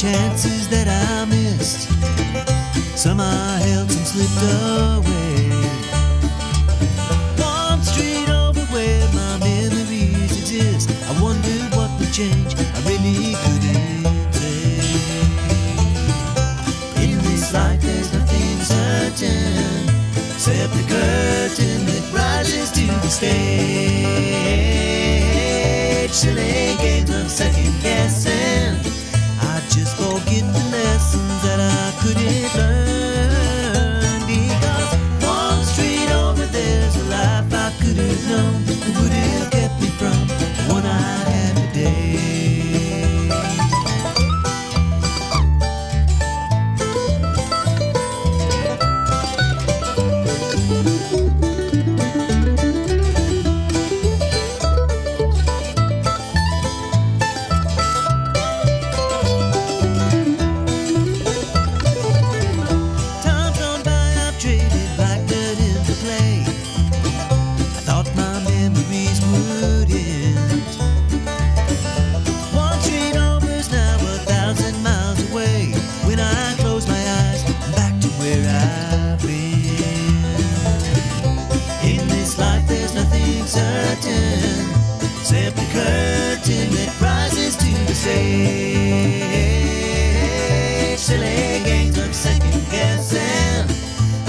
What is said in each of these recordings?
chances that I missed. Some I held, some slipped away. One street over where my memories exist. I wondered what would change, I really couldn't say. In this life there's nothing certain, except the curtain that rises to the stage. Silly games of second guessing, I just forget the lessons that I couldn't learn. Because one street over there's a life I could have known that would have kept me from the one I had today. Except the curtain that rises to the stage. Silly games of second guessing,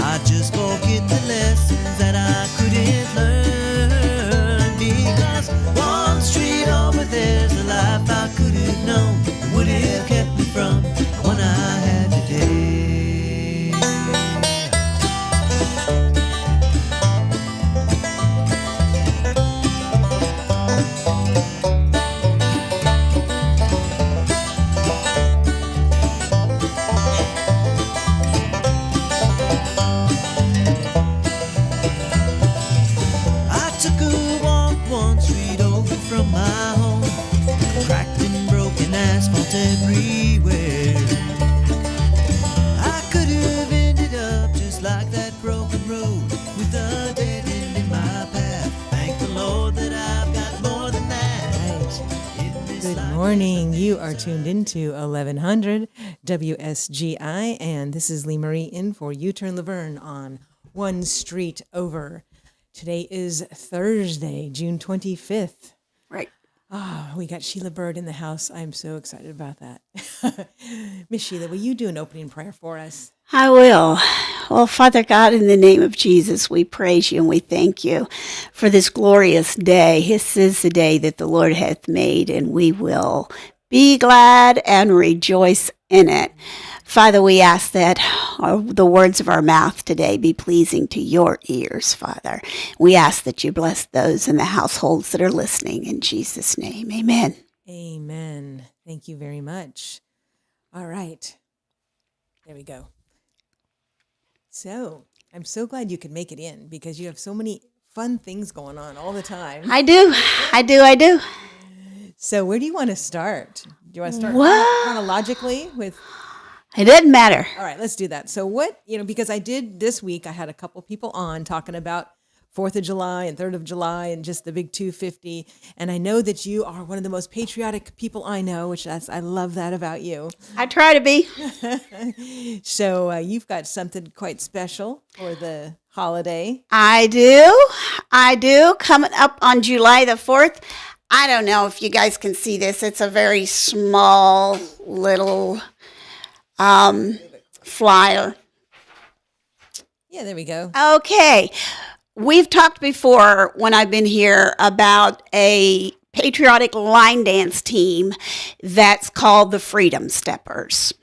I just forget the lessons that I couldn't learn. Because one street over there's a life I could have known that would have kept me from the one I had today. From my home, cracked and broken asphalt everywhere. I could have ended up just like that broken road, with a dead end in my path. Thank the Lord that I've got more than that. Good morning. You are tuned into 1100 WSGI, and this is Lee Marie in for U-Turn Laverne on One Street Over. Today is Thursday, June 25th. Right. Oh, we got Sheila Byrd in the house. I'm so excited about that. Miss Sheila, will you do an opening prayer for us? I will. Well, Father God, in the name of Jesus, we praise you and we thank you for this glorious day. This is the day that the Lord hath made, and we will be glad and rejoice in it. Father, we ask that the words of our mouth today be pleasing to your ears, Father. We ask that you bless those in the households that are listening. In Jesus' name, amen. Amen. Thank you very much. All right. There we go. So I'm so glad you could make it in because you have so many fun things going on all the time. I do. So where do you want to start? Do you want to start chronologically with... It doesn't matter. All right, let's do that. So because I did this week, I had a couple people on talking about 4th of July and 3rd of July and just the big 250. And I know that you are one of the most patriotic people I know, I love that about you. I try to be. So you've got something quite special for the holiday. I do. Coming up on July the 4th. I don't know if you guys can see this. It's a very small little... flyer. Yeah, there we go. Okay. We've talked before when I've been here about a patriotic line dance team that's called the Freedom Steppers.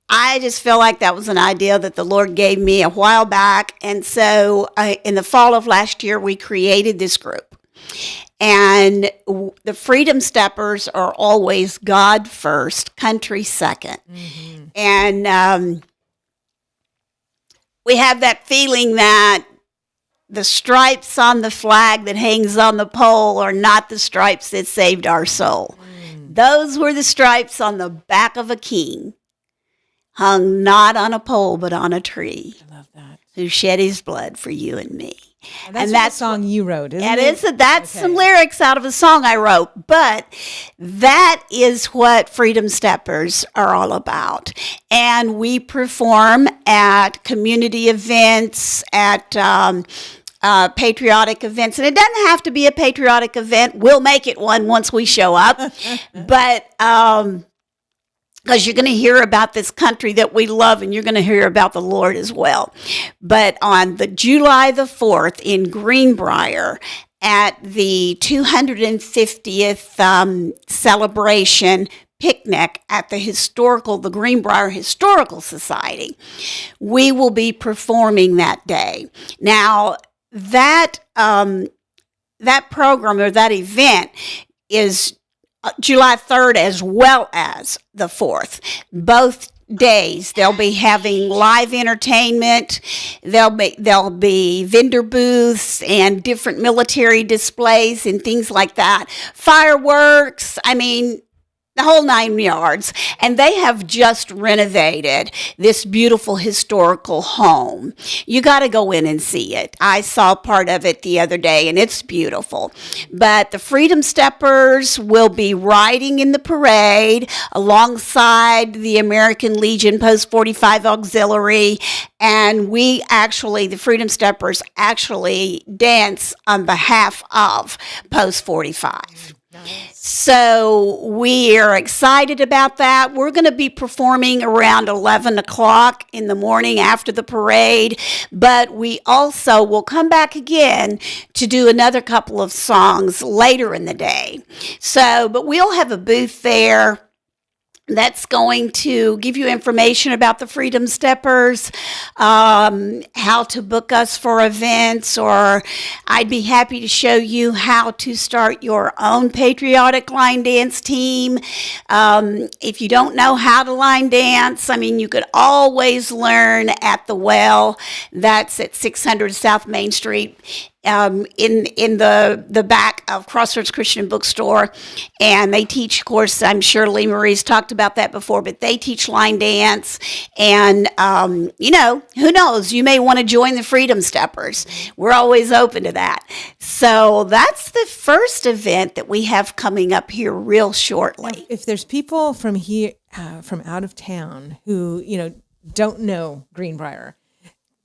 I just feel like that was an idea that the Lord gave me a while back. And so in the fall of last year, we created this group. And the Freedom Steppers are always God first, country second. Mm-hmm. And we have that feeling that the stripes on the flag that hangs on the pole are not the stripes that saved our soul. Those were the stripes on the back of a king, hung not on a pole but on a tree. I love that. Who shed his blood for you and me. And that's a song you wrote, isn't it? That's some lyrics out of a song I wrote, but that is what Freedom Steppers are all about. And we perform at community events, at patriotic events. And it doesn't have to be a patriotic event. We'll make it one once we show up. But because you're going to hear about this country that we love, and you're going to hear about the Lord as well. But on the July the 4th in Greenbrier, at the 250th celebration picnic at the Greenbrier Historical Society, we will be performing that day. Now, that program or that event is July 3rd as well as the 4th. Both days they'll be having live entertainment. There'll be vendor booths and different military displays and things like that. Fireworks. I mean, the whole 9 yards. And they have just renovated this beautiful historical home. You got to go in and see it. I saw part of it the other day, and it's beautiful. But the Freedom Steppers will be riding in the parade alongside the American Legion Post 45 Auxiliary. And the Freedom Steppers actually dance on behalf of Post 45. So we are excited about that. We're going to be performing around 11 o'clock in the morning after the parade, but we also will come back again to do another couple of songs later in the day. But we'll have a booth there that's going to give you information about the Freedom Steppers, how to book us for events, or I'd be happy to show you how to start your own patriotic line dance team. If you don't know how to line dance, I mean, you could always learn at the Well. That's at 600 South Main Street. In the back of Crossroads Christian Bookstore, and they teach, of course, I'm sure Lee Marie's talked about that before, but they teach line dance, and who knows, you may want to join the Freedom Steppers. We're always open to that. So that's the first event that we have coming up here real shortly. If there's people from here, from out of town who, don't know Greenbrier,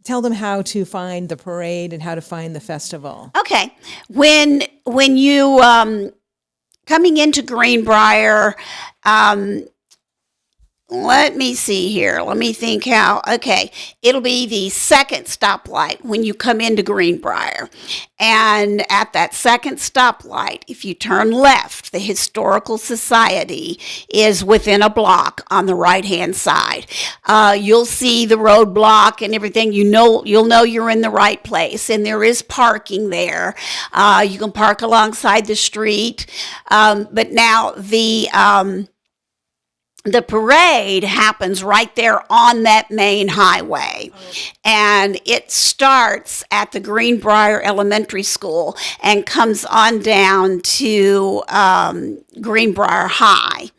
tell them how to find the parade and how to find the festival. Okay. When you coming into Greenbrier, let me see here. Let me think how. Okay. It'll be the second stoplight when you come into Greenbrier. And at that second stoplight, if you turn left, the Historical Society is within a block on the right-hand side. You'll see the roadblock and everything. You'll know you're in the right place. And there is parking there. You can park alongside the street. But now the parade happens right there on that main highway, and it starts at the Greenbrier Elementary School and comes on down to Greenbrier High.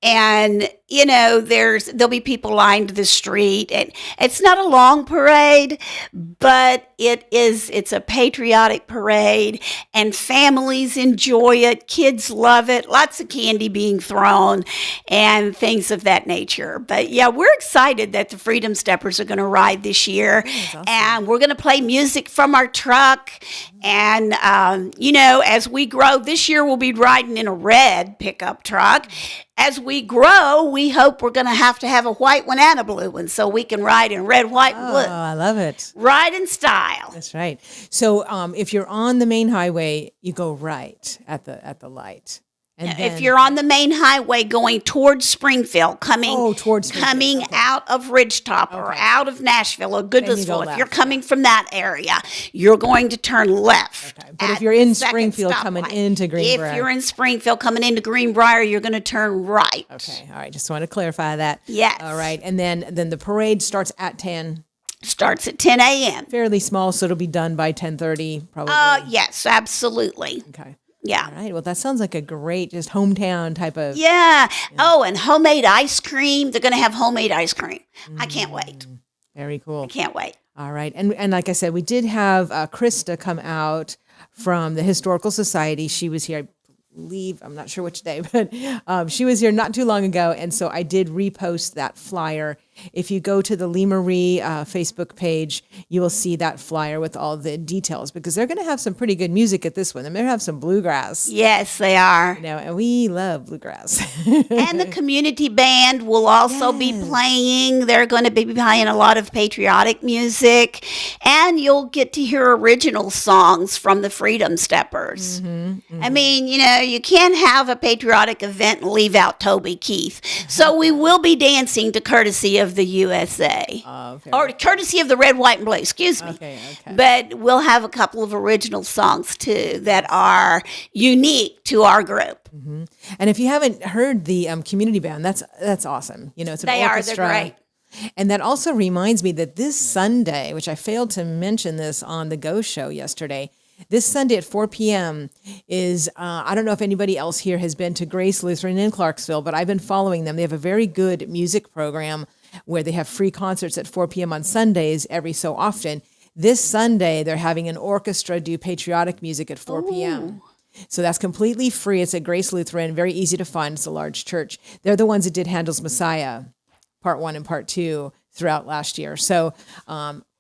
And, there'll be people lined the street, and it's not a long parade, but it's a patriotic parade, and families enjoy it. Kids love it. Lots of candy being thrown and things of that nature. But yeah, we're excited that the Freedom Steppers are going to ride this year. Awesome. And we're going to play music from our truck. And, as we grow, this year we'll be riding in a red pickup truck. As we grow, we hope we're going to have a white one and a blue one, so we can ride in red, white, and blue. Oh, I love it. Ride in style. That's right. So if you're on the main highway, you go right at the light. And if you're on the main highway going towards Springfield, coming out of Ridgetop or out of Nashville or Goodlettsville, if you're coming from that area, you're going to turn left. Okay. But if you're in Springfield coming into Greenbrier. If you're in Springfield coming into Greenbrier, you're going to turn right. Okay. All right. Just want to clarify that. Yes. All right. And then the parade starts at 10. Starts at 10 a.m. Fairly small, so it'll be done by 10:30 probably. Yes, absolutely. Okay. Yeah. All right. Well, that sounds like a great just hometown type of. Yeah. Oh, and homemade ice cream. They're going to have homemade ice cream. I can't wait. Very cool. I can't wait. All right. And like I said, we did have Krista come out from the Historical Society. She was here, I believe, I'm not sure which day, but she was here not too long ago. And so I did repost that flyer. If you go to the Lee Marie Facebook page, you will see that flyer with all the details, because they're going to have some pretty good music at this one. They're going to have some bluegrass. Yes, they are. You know, and we love bluegrass. And the community band will also be playing. They're going to be playing a lot of patriotic music, and you'll get to hear original songs from the Freedom Steppers. I mean, you know, you can't have a patriotic event and leave out Toby Keith. So we will be dancing to Courtesy of the USA, or Courtesy of the Red, White, and Blue, excuse me. Okay. But we'll have a couple of original songs, too, that are unique to our group. And if you haven't heard the community band, that's awesome. You know, it's an orchestra. They're great. And that also reminds me that this Sunday, which I failed to mention this on the Go Show yesterday, this Sunday at 4 p.m. is, I don't know if anybody else here has been to Grace Lutheran in Clarksville, but I've been following them. They have a very good music program where they have free concerts at 4 p.m. on Sundays every so often. This Sunday, they're having an orchestra do patriotic music at 4 p.m. So that's completely free. It's at Grace Lutheran, very easy to find. It's a large church. They're the ones that did Handel's Messiah, Part 1 and Part 2 throughout last year. So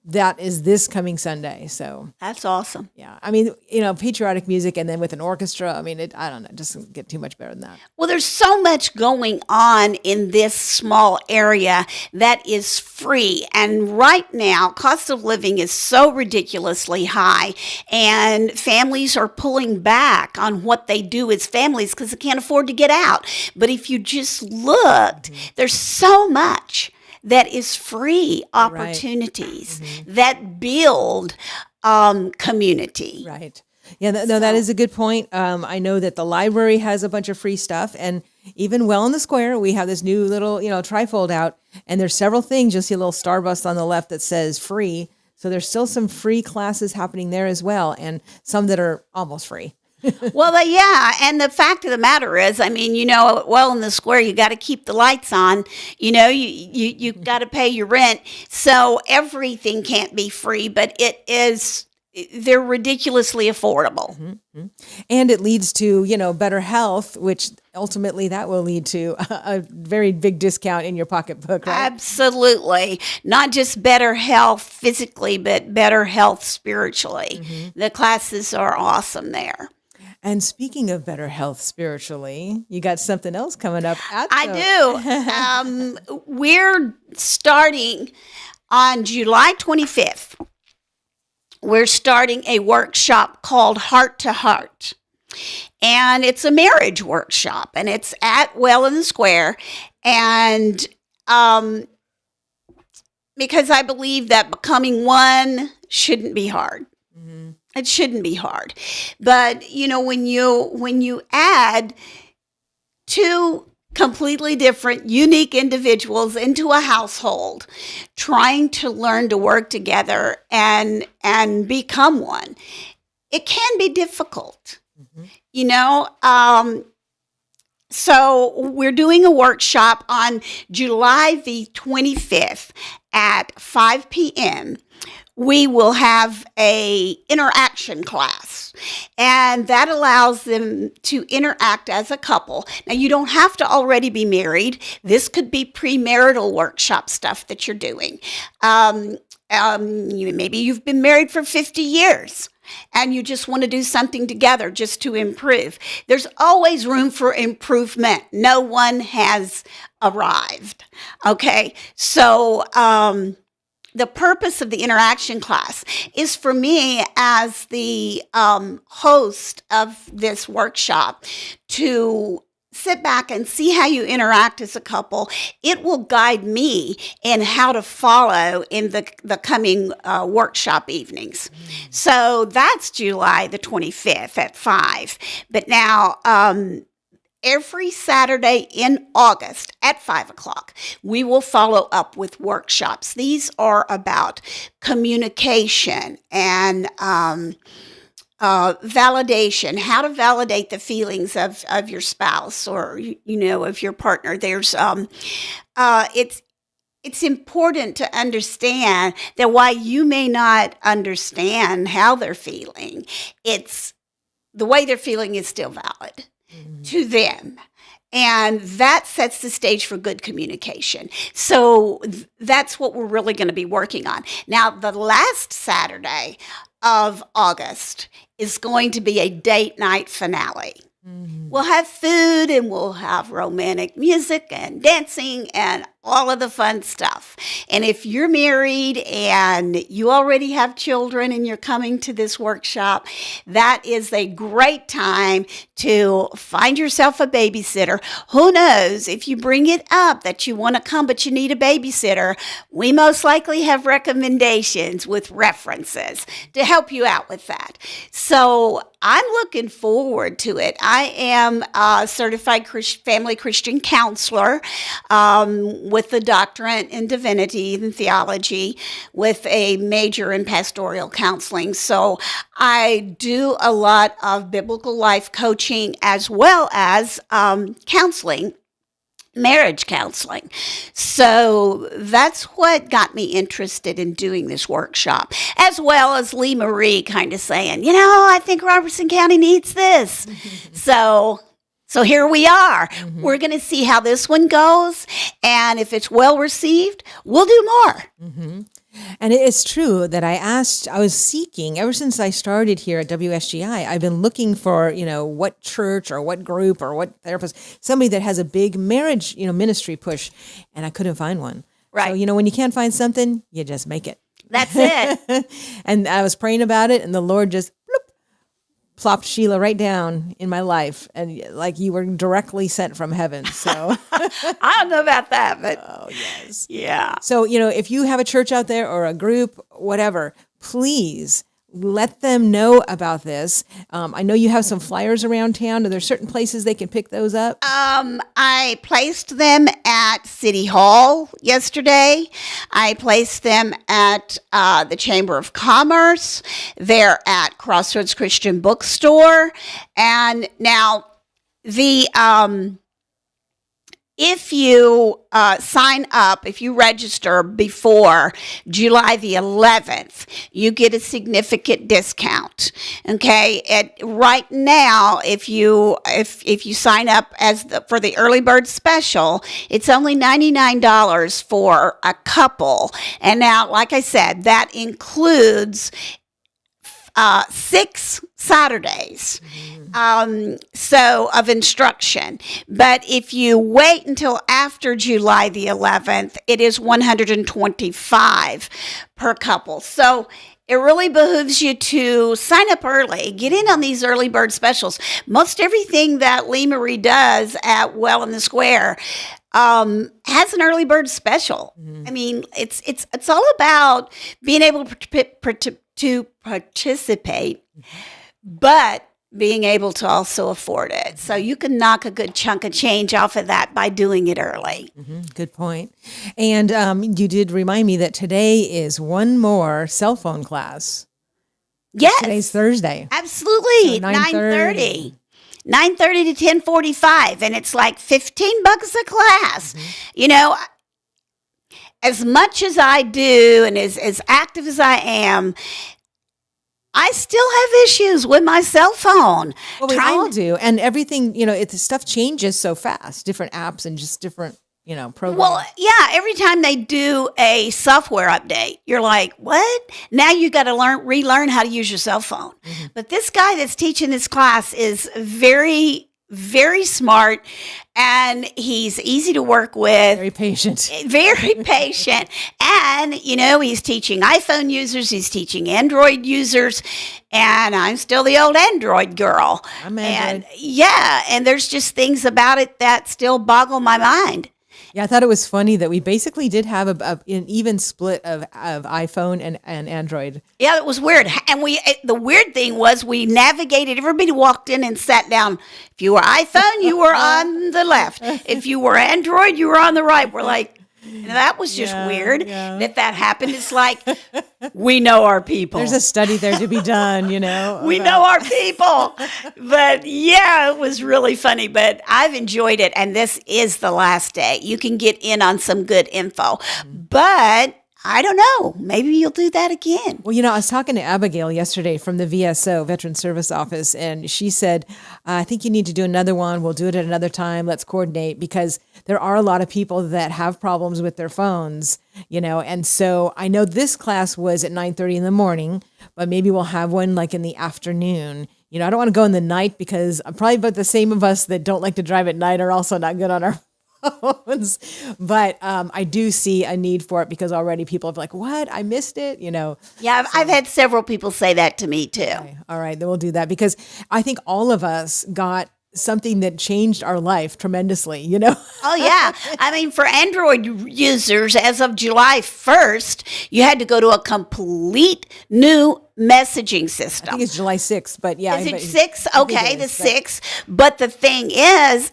that is this coming Sunday. So That's awesome. yeah, I mean, you know, patriotic music and then with an orchestra. I mean, I don't know, it doesn't get too much better than that. Well, there's so much going on in this small area that is free. And right now, cost of living is so ridiculously high, and families are pulling back on what they do as families because they can't afford to get out. But if you just looked, there's so much that is free opportunities that build community. Right. Yeah, that is a good point. I know that the library has a bunch of free stuff, and even well in the square, we have this new little, trifold out, and there's several things. You'll see a little Starburst on the left that says free. So there's still some free classes happening there as well, and some that are almost free. Well, yeah, and the fact of the matter is, I mean, well in the square, you got to keep the lights on. You got to pay your rent, so everything can't be free, but they're ridiculously affordable. And it leads to, better health, which ultimately that will lead to a very big discount in your pocketbook, right? Absolutely. Not just better health physically, but better health spiritually. The classes are awesome there. And speaking of better health spiritually, you got something else coming up. I do. We're starting on July 25th. We're starting a workshop called Heart to Heart. And it's a marriage workshop, and it's at Well in the Square. And because I believe that becoming one shouldn't be hard. It shouldn't be hard. But, when you add two completely different, unique individuals into a household, trying to learn to work together and become one, it can be difficult. So we're doing a workshop on July the 25th at 5 p.m. We will have a interaction class, and that allows them to interact as a couple. Now, you don't have to already be married. This could be premarital workshop stuff that you're doing. Maybe you've been married for 50 years. And you just want to do something together just to improve. There's always room for improvement. No one has arrived. Okay, so the purpose of the interaction class is for me as the host of this workshop to sit back and see how you interact as a couple. It will guide me in how to follow in the coming workshop evenings. So that's July the 25th at 5. But now, every Saturday in August at 5 o'clock, we will follow up with workshops. These are about communication and validation, how to validate the feelings of your spouse or, of your partner. There's, it's it's important to understand that while you may not understand how they're feeling, it's the way they're feeling is still valid to them. And that sets the stage for good communication. So that's what we're really going to be working on. Now, the last Saturday of August is going to be a date night finale. We'll have food and we'll have romantic music and dancing and all of the fun stuff. And if you're married and you already have children and you're coming to this workshop, that is a great time to find yourself a babysitter. Who knows, if you bring it up that you want to come but you need a babysitter, we most likely have recommendations with references to help you out with that. So I'm looking forward to it. I am a certified family Christian counselor with a doctorate in divinity and theology with a major in pastoral counseling. So I do a lot of biblical life coaching as well as counseling. Marriage counseling. So that's what got me interested in doing this workshop, as well as Lee Marie kind of saying, I think Robertson County needs this. So here we are. We're going to see how this one goes. And if it's well received, we'll do more. And it's true that I was seeking, ever since I started here at WSGI, I've been looking for, what church or what group or what therapist, somebody that has a big marriage, ministry push, and I couldn't find one. Right. So, when you can't find something, you just make it. That's it. And I was praying about it, and the Lord just plopped Sheila right down in my life, and like you were directly sent from heaven. So I don't know about that, but oh yes, yeah. So if you have a church out there or a group, whatever, please let them know about this. I know you have some flyers around town. Are there certain places they can pick those up? I placed them at City Hall yesterday. I placed them at the Chamber of Commerce. They're at Crossroads Christian Bookstore. And now if you sign up, if you register before July the 11th, you get a significant discount. Okay, right now, if you sign up for the early bird special, it's only $99 for a couple. And now, like I said, that includes 6 Saturdays of instruction. But if you wait until after July the 11th, it is $125 per couple. So it really behooves you to sign up early, get in on these early bird specials. Most everything that Lee Marie does at Well in the Square has an early bird special. I mean, it's all about being able to participate, but being able to also afford it. So you can knock a good chunk of change off of that by doing it early. Good point. And you did remind me that today is one more cell phone class. Yes. Today's Thursday. Absolutely. So 9:30. 9:30 to 10:45. And it's like $15 a class. As much as I do and as active as I am, I still have issues with my cell phone. Well, we all do. And everything, the stuff changes so fast, different apps and just different, programs. Well, yeah, every time they do a software update, you're like, what? Now you got to relearn how to use your cell phone. But this guy that's teaching this class is very, very smart, and he's easy to work with. Very patient. Very patient. And, he's teaching iPhone users, he's teaching Android users, and I'm still the old Android girl. I'm Android. And there's just things about it that still boggle my mind. Yeah, I thought it was funny that we basically did have an even split of iPhone and Android. Yeah, it was weird. And the weird thing was we navigated, everybody walked in and sat down. If you were iPhone, you were on the left. If you were Android, you were on the right. We're like, And that was just weird yeah. that happened. It's like, we know our people. There's a study there to be done, you know. We know our people. But yeah, it was really funny. But I've enjoyed it. And this is the last day. You can get in on some good info. But I don't know. Maybe you'll do that again. Well, you know, I was talking to Abigail yesterday from the VSO, Veteran Service Office, and she said, I think you need to do another one. We'll do it at another time. Let's coordinate, because there are a lot of people that have problems with their phones, you know, and so I know this class was at 9:30 in the morning, but maybe we'll have one like in the afternoon. You know, I don't want to go in the night because probably about the same of us that don't like to drive at night are also not good on our phones. But I do see a need for it, because already people have like, what? I missed it, you know. Yeah, I've had several people say that to me too. Okay. All right, then we'll do that, because I think all of us got something that changed our life tremendously, you know. Oh, yeah. I mean, for Android users, as of July 1st, you had to go to a complete new messaging system. I think it's July 6th, but yeah. Is it 6? Okay, the 6th. But the thing is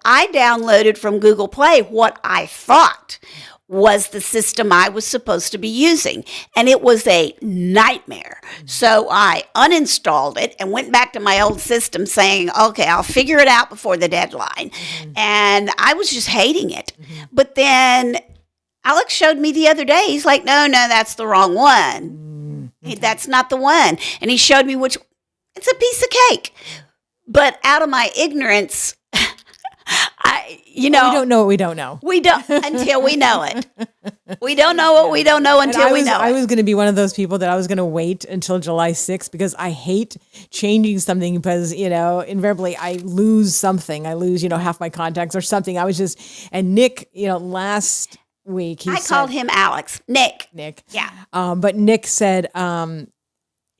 I downloaded from Google Play what I thought was the system I was supposed to be using. And it was a nightmare. So I uninstalled it and went back to my old system saying, okay, I'll figure it out before the deadline. And I was just hating it. But then Alex showed me the other day. He's like, no, that's the wrong one. That's not the one. And he showed me which. It's a piece of cake. But out of my ignorance, we don't know what we don't know. We don't until we know it. We don't know what we don't know until we know it. I was going to be one of those people that I was going to wait until July 6th, because I hate changing something, because, you know, invariably I lose something. I lose, you know, half my contacts or something. And Nick, you know, last week I called him Alex. Nick. Yeah. But Nick said,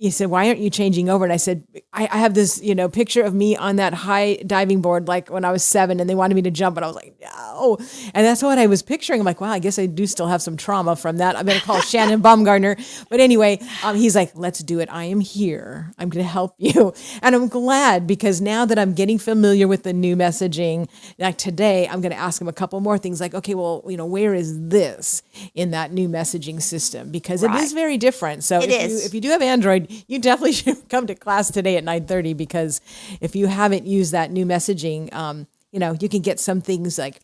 he said, why aren't you changing over? And I said, I have this, you know, picture of me on that high diving board, like when I was 7, and they wanted me to jump. And I was like, no. And that's what I was picturing. I'm like, wow, I guess I do still have some trauma from that. I'm going to call Shannon Baumgartner. But anyway, he's like, let's do it. I am here. I'm going to help you. And I'm glad, because now that I'm getting familiar with the new messaging, like today, I'm going to ask him a couple more things like, okay, well, you know, where is this in that new messaging system? Because it is very different. So if you do have Android, you definitely should come to class today at 9:30, because if you haven't used that new messaging, you know, you can get some things like,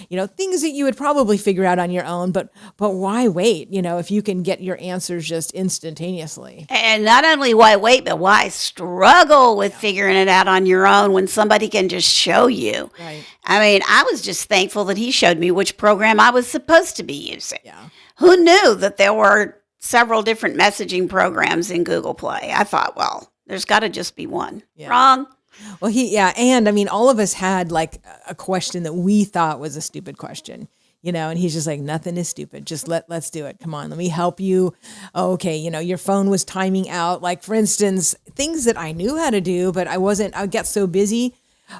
you know, things that you would probably figure out on your own, but why wait? You know, if you can get your answers just instantaneously. And not only why wait, but why struggle with figuring it out on your own when somebody can just show you. Right. I mean, I was just thankful that he showed me which program I was supposed to be using. Yeah. Who knew that there were several different messaging programs in Google Play? I thought, well, there's got to just be one. Yeah. Wrong. Well, and I mean, all of us had like a question that we thought was a stupid question, you know, and he's just like, nothing is stupid. Just let's do it. Come on, let me help you. Okay. You know, your phone was timing out. Like, for instance, things that I knew how to do, but I get so busy.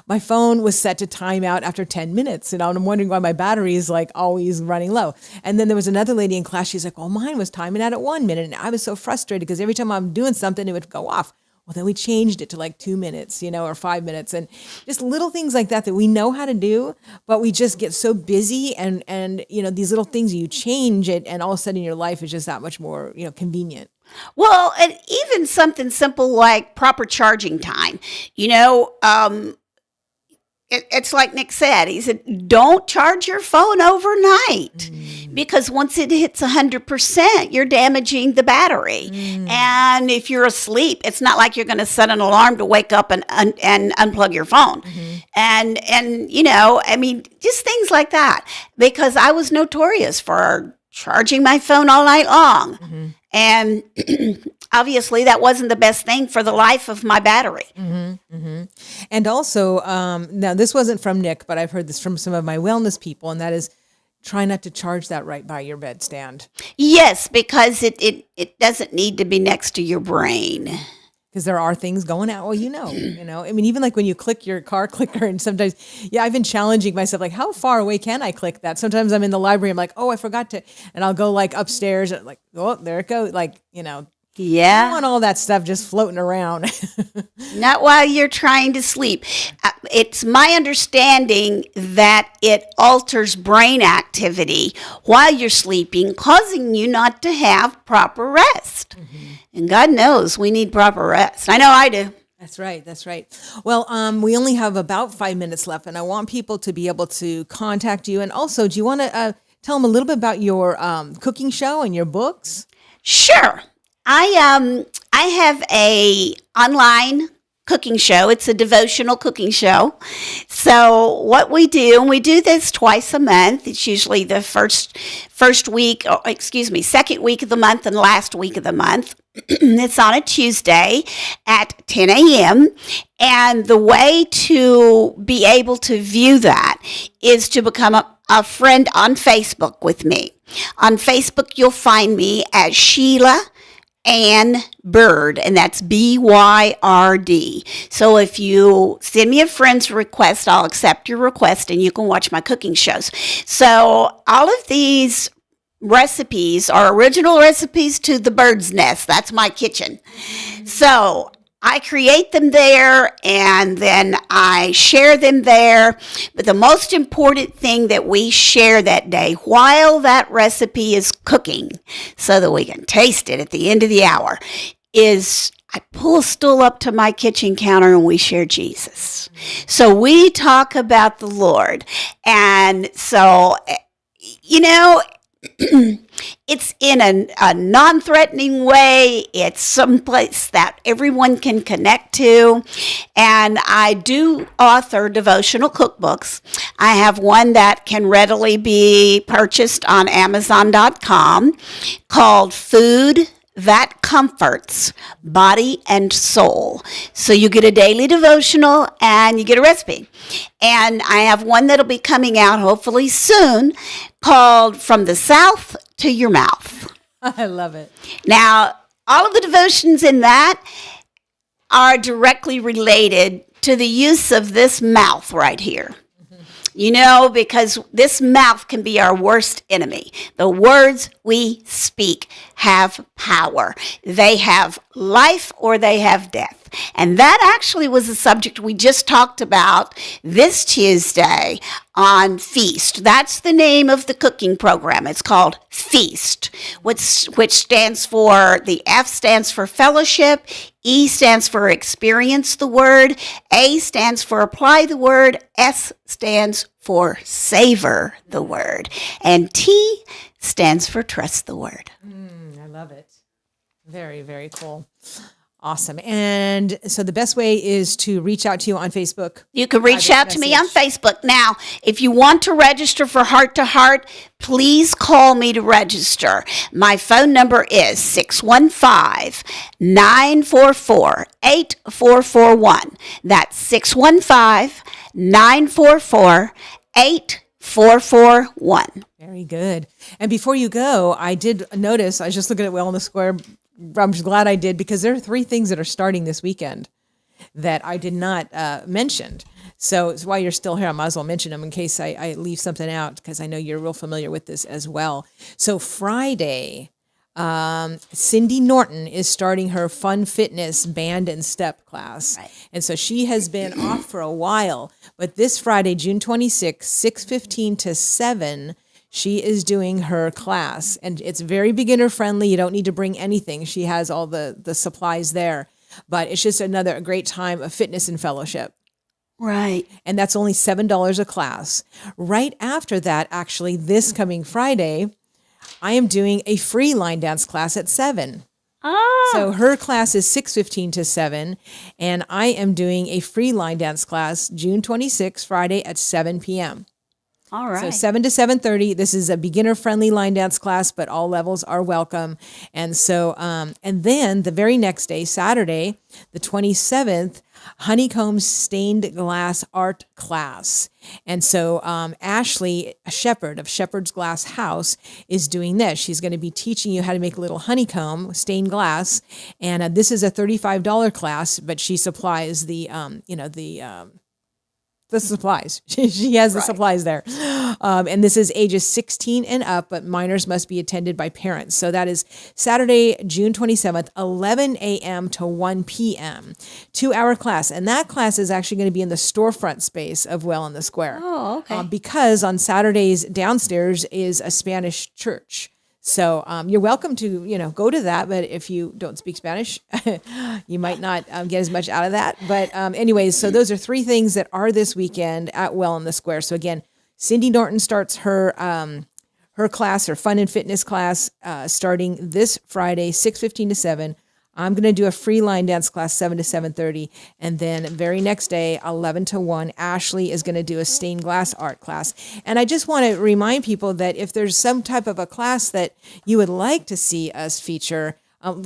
My phone was set to time out after 10 minutes. And I'm wondering why my battery is like always running low. And then there was another lady in class. She's like, well, mine was timing out at 1 minute. And I was so frustrated, because every time I'm doing something, it would go off. Well, then we changed it to like 2 minutes, you know, or 5 minutes, and just little things like that we know how to do, but we just get so busy, and you know, these little things, you change it, and all of a sudden your life is just that much more, you know, convenient. Well, and even something simple like proper charging time, you know, it's like Nick said. He said, don't charge your phone overnight, because once it hits 100%, you're damaging the battery. And if you're asleep, it's not like you're going to set an alarm to wake up and unplug your phone. And you know, I mean, just things like that, because I was notorious for charging my phone all night long. And obviously that wasn't the best thing for the life of my battery. And also, now this wasn't from Nick, but I've heard this from some of my wellness people, and that is, try not to charge that right by your bedstand. Yes, because it doesn't need to be next to your brain. Because there are things going out. Well, you know, I mean, even like when you click your car clicker, and sometimes, I've been challenging myself, like, how far away can I click that? Sometimes I'm in the library, I'm like, oh, I forgot to, and I'll go like upstairs, and like, oh, there it goes. Like, you know, You Yeah. don't want all that stuff just floating around. Not while you're trying to sleep. It's my understanding that it alters brain activity while you're sleeping, causing you not to have proper rest. And God knows we need proper rest. I know I do. That's right. That's right. Well, we only have about 5 minutes left, and I want people to be able to contact you. And also, do you want to tell them a little bit about your cooking show and your books? Sure. I have a online cooking show. It's a devotional cooking show. So what we do, and we do this twice a month. It's usually the second week of the month and last week of the month. It's on a Tuesday at 10 a.m. And the way to be able to view that is to become a friend on Facebook with me. On Facebook, you'll find me as Sheila Byrd, and that's Byrd. So if you send me a friend's request, I'll accept your request and you can watch my cooking shows. So all of these recipes are original recipes to the bird's nest. That's my kitchen. So I create them there and then I share them there. But the most important thing that we share that day while that recipe is cooking so that we can taste it at the end of the hour is I pull a stool up to my kitchen counter and we share Jesus. So we talk about the Lord. And so, it's in a non-threatening way. It's someplace that everyone can connect to. And I do author devotional cookbooks. I have one that can readily be purchased on Amazon.com called Food That Comforts Body and Soul. So you get a daily devotional and you get a recipe. And I have one that'll be coming out hopefully soon called From the South to Your Mouth. I love it. Now, all of the devotions in that are directly related to the use of this mouth right here. Because this mouth can be our worst enemy. The words we speak have power. They have life or they have death. And that actually was a subject we just talked about this Tuesday on Feast. That's the name of the cooking program. It's called Feast, which stands for, the F stands for fellowship, E stands for experience the word, A stands for apply the word, S stands for savor the word, and T stands for trust the word. I love it. Very, very cool. Awesome. And so the best way is to reach out to you on Facebook. You can reach out to me on Facebook. Now, if you want to register for Heart to Heart, please call me to register. My phone number is 615-944-8441. That's 615-944-8441. Very good. And before you go, I did notice, I was just looking at Wellness Square. I'm just glad I did, because there are 3 things that are starting this weekend that I did not mention. So it's why you're still here. I might as well mention them in case I leave something out, because I know you're real familiar with this as well. So Friday, Cindy Norton is starting her Fun Fitness band and step class. Right. And so she has been off for a while, but this Friday, June 26th, 6:15 to 7, she is doing her class, and it's very beginner friendly. You don't need to bring anything. She has all the supplies there, but it's just a great time of fitness and fellowship. Right. And that's only $7 a class. Right after that, actually, this coming Friday, I am doing a free line dance class at 7. Oh. So her class is 6:15 to 7, and I am doing a free line dance class June 26th, Friday at 7 p.m. All right. So 7 to 7:30. This is a beginner-friendly line dance class, but all levels are welcome. And so, and then the very next day, Saturday, the 27th, honeycomb stained glass art class. And so Ashley Shepherd of Shepherd's Glass House is doing this. She's going to be teaching you how to make a little honeycomb stained glass. And this is a $35 class, but she supplies the the supplies. She has the Right. supplies there. And this is ages 16 and up, but minors must be attended by parents. So that is Saturday, June 27th, 11 a.m. to 1 p.m. 2-hour class. And that class is actually going to be in the storefront space of Well in the Square. Oh, okay. Because on Saturdays downstairs is a Spanish church. So you're welcome to, go to that. But if you don't speak Spanish, you might not get as much out of that. But anyways, so those are 3 things that are this weekend at Well in the Square. So again, Cindy Norton starts her class, her fun and fitness class, starting this Friday, 6:15 to 7. I'm going to do a free line dance class, 7 to 7:30. And then very next day, 11 to 1, Ashley is going to do a stained glass art class. And I just want to remind people that if there's some type of a class that you would like to see us feature,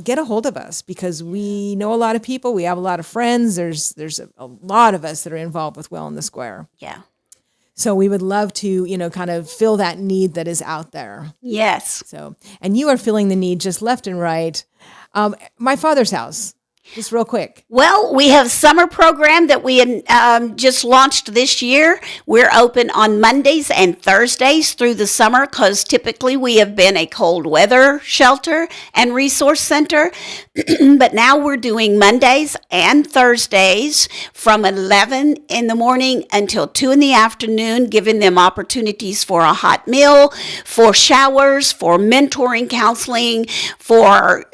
get a hold of us, because we know a lot of people. We have a lot of friends. There's a lot of us that are involved with Well in the Square. Yeah. So we would love to, kind of fill that need that is out there. Yes. So, and you are filling the need just left and right. My father's house, just real quick. Well, we have summer program that we just launched this year. We're open on Mondays and Thursdays through the summer because typically we have been a cold weather shelter and resource center. But now we're doing Mondays and Thursdays from 11 in the morning until 2 in the afternoon, giving them opportunities for a hot meal, for showers, for mentoring, counseling, for,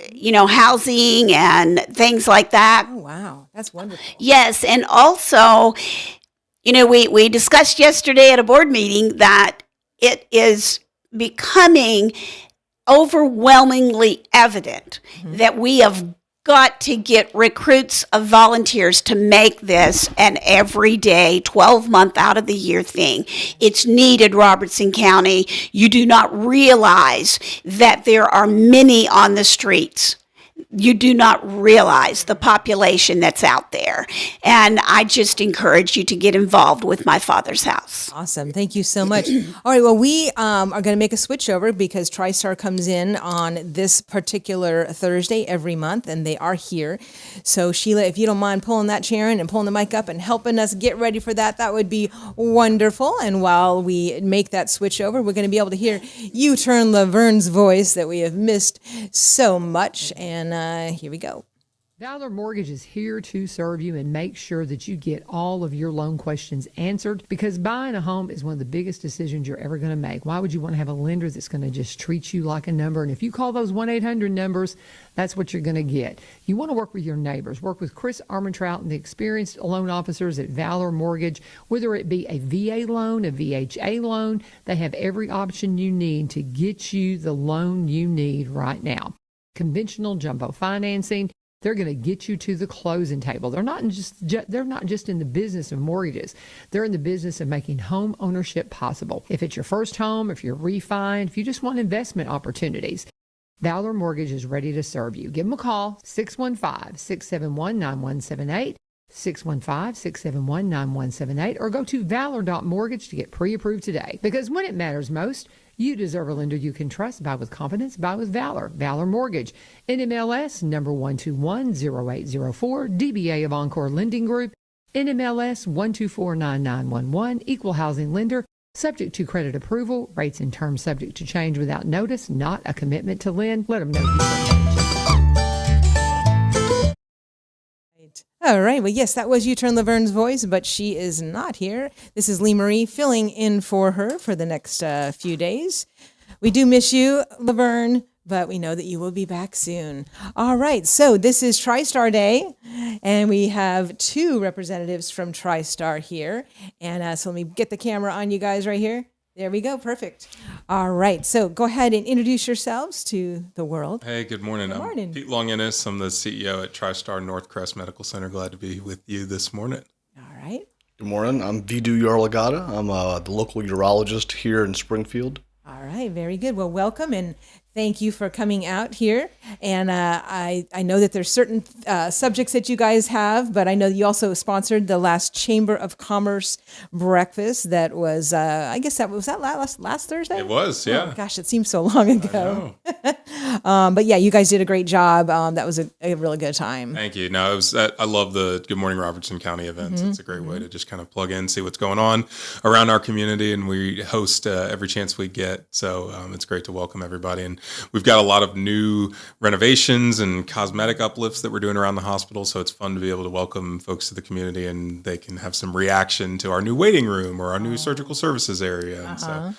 housing and things like that. Oh, wow. That's wonderful. Yes, and also, we discussed yesterday at a board meeting that it is becoming overwhelmingly evident that we have got to get recruits of volunteers to make this an everyday 12-month out of the year thing. It's needed, Robertson County. You do not realize that there are many on the streets. You do not realize the population that's out there. And I just encourage you to get involved with My Father's House. Awesome. Thank you so much. All right. Well, we are going to make a switch over because TriStar comes in on this particular Thursday every month, and they are here. So, Sheila, if you don't mind pulling that chair in and pulling the mic up and helping us get ready for that, that would be wonderful. And while we make that switch over, we're going to be able to hear U-Turn Laverne's voice that we have missed so much. And here we go. Valor Mortgage is here to serve you and make sure that you get all of your loan questions answered, because buying a home is one of the biggest decisions you're ever going to make. Why would you want to have a lender that's going to just treat you like a number? And if you call those 1-800 numbers, that's what you're going to get. You want to work with your neighbors. Work with Chris Armentrout and the experienced loan officers at Valor Mortgage. Whether it be a VA loan, a VHA loan, they have every option you need to get you the loan you need right now. Conventional jumbo financing, they're going to get you to the closing table. They're not just in the business of mortgages. They're in the business of making home ownership possible. If it's your first home, if you're refined, if you just want investment opportunities, Valor Mortgage is ready to serve you. Give them a call, 615-671-9178, 615-671-9178, or go to valor.mortgage to get pre-approved today. Because when it matters most, you deserve a lender you can trust. Buy with confidence. Buy with Valor. Valor Mortgage. NMLS number 1210804. DBA of Encore Lending Group. NMLS 1249911. Equal housing lender. Subject to credit approval. Rates and terms subject to change without notice. Not a commitment to lend. Let them know you All right. Well, yes, that was U-Turn Laverne's voice, but she is not here. This is Lee Marie filling in for her for the next few days. We do miss you, Laverne, but we know that you will be back soon. All right. So this is TriStar Day, and we have 2 representatives from TriStar here. And so let me get the camera on you guys right here. There we go. Perfect. All right. So go ahead and introduce yourselves to the world. Hey, good morning. morning. I'm Pete Longinus. I'm the CEO at TriStar Northcrest Medical Center. Glad to be with you this morning. All right. Good morning. I'm Vidu Yarlagada. I'm the local urologist here in Springfield. All right. Very good. Well, welcome. And Thank you for coming out here. And I know that there's certain subjects that you guys have, but I know you also sponsored the last Chamber of Commerce breakfast that was, I guess was that last Thursday? It was, yeah. Oh, gosh, it seems so long ago. But yeah, you guys did a great job. That was a really good time. Thank you. No, it was. I love the Good Morning Robertson County events. It's a great way to just kind of plug in, see what's going on around our community, and we host every chance we get. So it's great to welcome everybody. And we've got a lot of new renovations and cosmetic uplifts that we're doing around the hospital. So it's fun to be able to welcome folks to the community, and they can have some reaction to our new waiting room or our new surgical services area. And so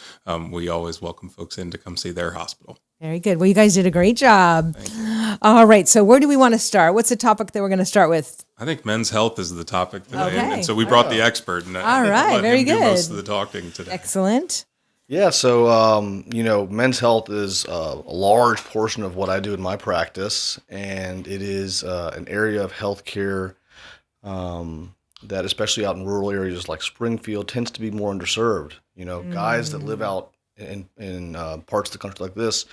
we always welcome folks in to come see their hospital. Very good. Well, you guys did a great job. All right. So where do we want to start? What's the topic that we're going to start with? I think men's health is the topic today. Okay. And so we brought the expert. And All right. let Very him good. do most of the talking today. Excellent. Yeah, so, men's health is a large portion of what I do in my practice, and it is an area of healthcare that, especially out in rural areas like Springfield, tends to be more underserved. Guys that live out in parts of the country like this,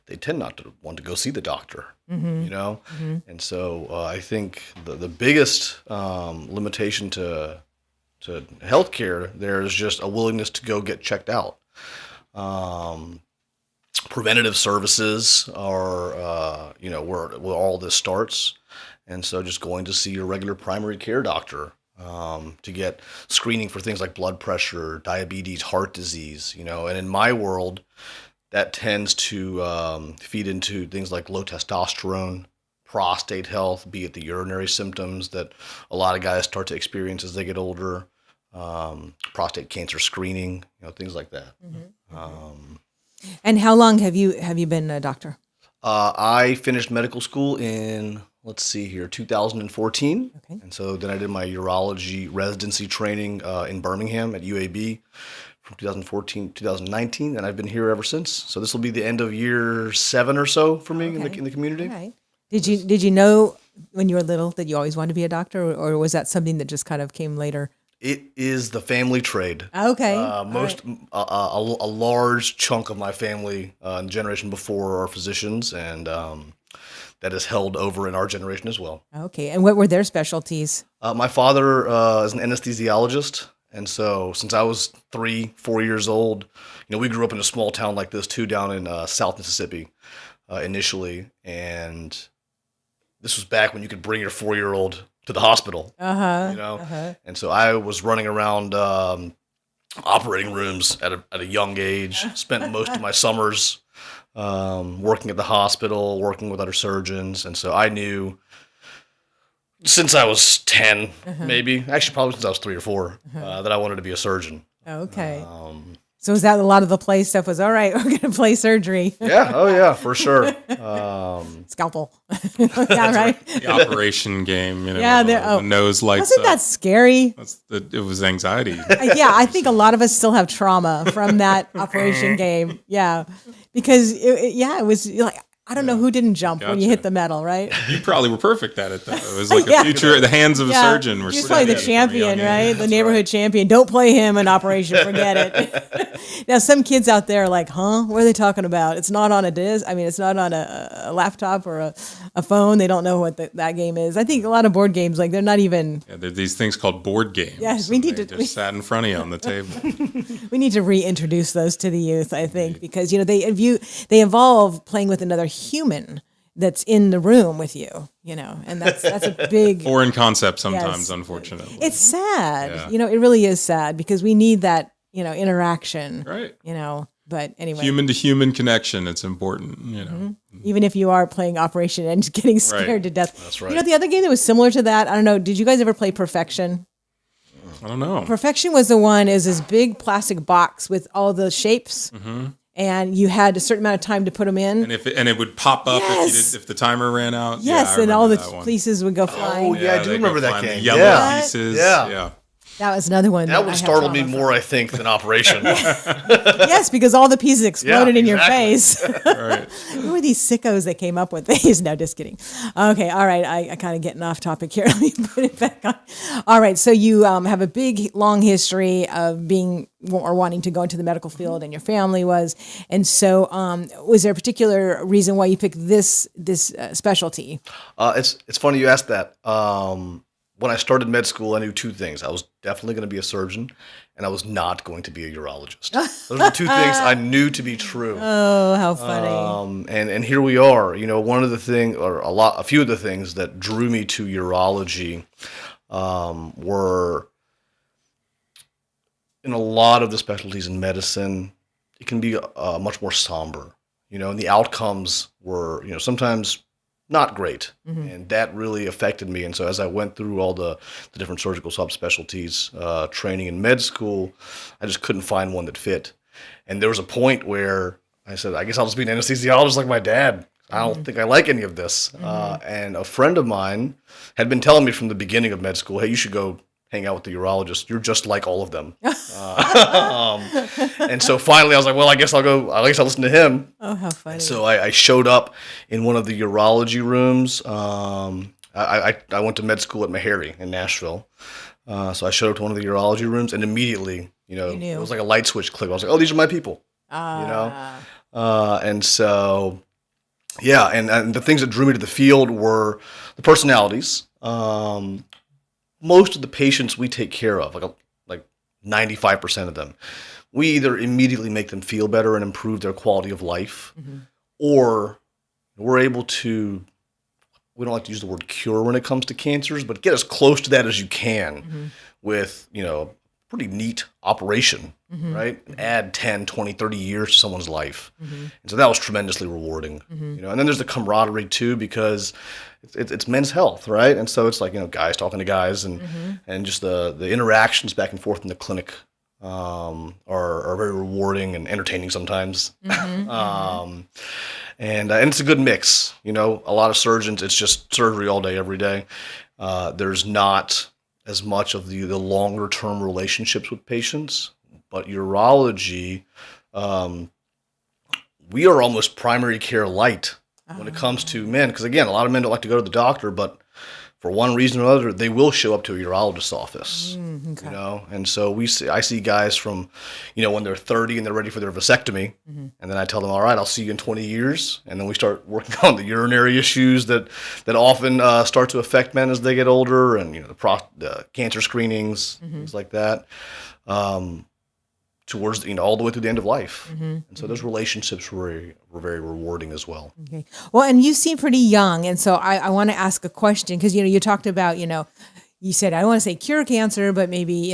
they tend not to want to go see the doctor, And so I think the biggest limitation to healthcare there is just a willingness to go get checked out. Preventative services are, where all this starts. And so just going to see your regular primary care doctor to get screening for things like blood pressure, diabetes, heart disease, and in my world, that tends to feed into things like low testosterone, prostate health, be it the urinary symptoms that a lot of guys start to experience as they get older, prostate cancer screening, things like that. And how long have you been a doctor? I finished medical school in, 2014. Okay. And so then I did my urology residency training in Birmingham at UAB from 2014 to 2019, and I've been here ever since. So this will be the end of year 7 or so for me in the community. All right. Did you know when you were little that you always wanted to be a doctor, or was that something that just kind of came later? It is the family trade. Okay. A large chunk of my family and generation before are physicians, and that is held over in our generation as well. Okay. And what were their specialties? My father is an anesthesiologist, and so since I was 3-4 years old, we grew up in a small town like this too, down in South Mississippi initially, and this was back when you could bring your 4-year-old to the hospital, And so I was running around operating rooms at a young age, spent most of my summers working at the hospital, working with other surgeons. And so I knew since I was 10, maybe, actually probably since I was 3 or 4, that I wanted to be a surgeon. Okay. So is that a lot of the play stuff was, all right, we're going to play surgery. Yeah. Oh, yeah, for sure. Scalpel. Yeah, right. The operation game, Yeah, the nose lights Wasn't that up. scary? It was anxiety. Yeah, I think a lot of us still have trauma from that operation game. Yeah, because it was like, I don't know who didn't jump when you Gotcha. hit the metal, right? You probably were perfect at it, though. It was like Yeah. a future, the hands of a surgeon were You're probably the steady from a champion, young right? age. The That's neighborhood right. champion. Don't play him in Operation. Forget it. Now, some kids out there are like, huh? What are they talking about? It's not on a disc. I mean, it's not on a laptop or a phone. They don't know what that game is. I think a lot of board games, like, they're not even. Yeah, there are these things called board games. Yes, we and need they to- just sat in front of you on the table. We need to reintroduce those to the youth, I think, because they involve playing with another human that's in the room with you, and that's a big. Foreign concept sometimes, Yes. unfortunately. It's sad, Yeah. It really is sad because we need that, interaction, Right. But anyway, Human to human connection, it's important, even if you are playing Operation and getting scared Right. to death. That's right. The other game that was similar to that, I don't know, did you guys ever play Perfection? I don't know. Perfection was the one is this big plastic box with all the shapes. And you had a certain amount of time to put them in. And it would pop up Yes. if the timer ran out. Yes, I and all the remember that one. pieces would go flying. Yeah, I do they'd remember go that flying. The game. yellow Yeah. pieces. Yeah. Yeah. That was another one. That I one have startled me trauma more, I think, than Operation. from. Yes, because all the pieces exploded in your exactly. face. Right. Who were these sickos that came up with these? No, just kidding. Okay, all right. I kind of getting off topic here. Let me put it back on. All right, so you have a big, long history of being or wanting to go into the medical field, and your family was. And so, was there a particular reason why you picked this specialty? It's funny you asked that. When I started med school, I knew two things. I was definitely going to be a surgeon, and I was not going to be a urologist. Those are the two things I knew to be true. Oh, how funny! And here we are. One of the things, or a few of the things that drew me to urology were in a lot of the specialties in medicine. It can be much more somber. And the outcomes were, sometimes not great. And that really affected me. And so as I went through all the different surgical subspecialties, training in med school, I just couldn't find one that fit. And there was a point where I said, I guess I'll just be an anesthesiologist like my dad. I don't think I like any of this. And a friend of mine had been telling me from the beginning of med school, hey, you should go hang out with the urologist. You're just like all of them. And so finally I was like, well, I guess I'll go. I guess I'll listen to him. Oh, how funny! So I showed up in one of the urology rooms. I went to med school at Meharry in Nashville. So I showed up to one of the urology rooms, and immediately, knew. it was like a light switch click. I was like, oh, these are my people. And so, yeah, and the things that drew me to the field were the personalities. Most of the patients we take care of, like 95% of them, we either immediately make them feel better and improve their quality of life, or we're able to, we don't like to use the word cure when it comes to cancers, but get as close to that as you can with, pretty neat operation, right? And add 10, 20, 30 years to someone's life. And so that was tremendously rewarding, and then there's the camaraderie too, because it's men's health, right? And so it's like, guys talking to guys, and just the interactions back and forth in the clinic are very rewarding and entertaining sometimes. And it's a good mix. A lot of surgeons, it's just surgery all day, every day. There's not as much of the longer term relationships with patients, but urology, we are almost primary care light when it comes to men. Because again, a lot of men don't like to go to the doctor, but for one reason or another, they will show up to a urologist's office. And so I see guys from, when they're 30 and they're ready for their vasectomy, and then I tell them, all right, I'll see you in 20 years, and then we start working on the urinary issues that often start to affect men as they get older, and the cancer screenings, things like that. Towards all the way through the end of life, and so those relationships were very rewarding as well. Okay. Well, and you seem pretty young, and so I want to ask a question, because you talked about you said, I don't want to say cure cancer, but maybe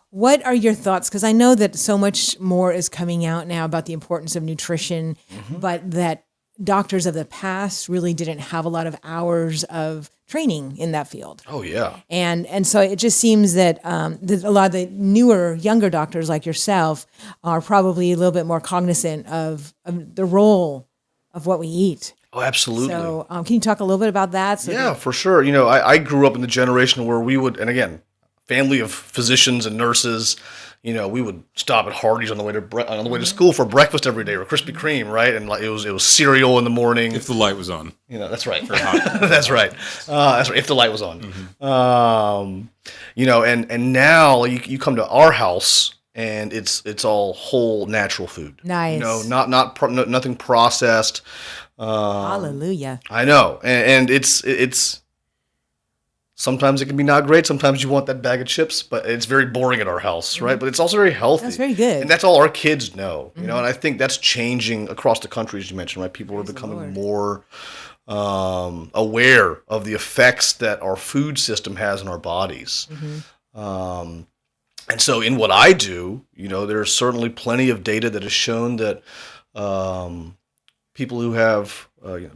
what are your thoughts? Because I know that so much more is coming out now about the importance of nutrition, but that doctors of the past really didn't have a lot of hours of training in that field. Oh yeah. And so it just seems that that a lot of the newer, younger doctors like yourself are probably a little bit more cognizant of the role of what we eat. Oh, absolutely. So can you talk a little bit about that? Yeah, for sure. I grew up in the generation where we would, and again, family of physicians and nurses, we would stop at Hardee's on the way to school for breakfast every day, or Krispy Kreme, right? And it was cereal in the morning. If the light was on. That's right. That's right. That's right. If the light was on. And now you come to our house, and it's all whole natural food. Nice. Nothing processed. Hallelujah. I know, and it's. Sometimes it can be not great. Sometimes you want that bag of chips, but it's very boring at our house, right? But it's also very healthy. That's very good. And that's all our kids know, and I think that's changing across the country, as you mentioned, right? People are becoming more aware of the effects that our food system has on our bodies. And so in what I do, there's certainly plenty of data that has shown that people who have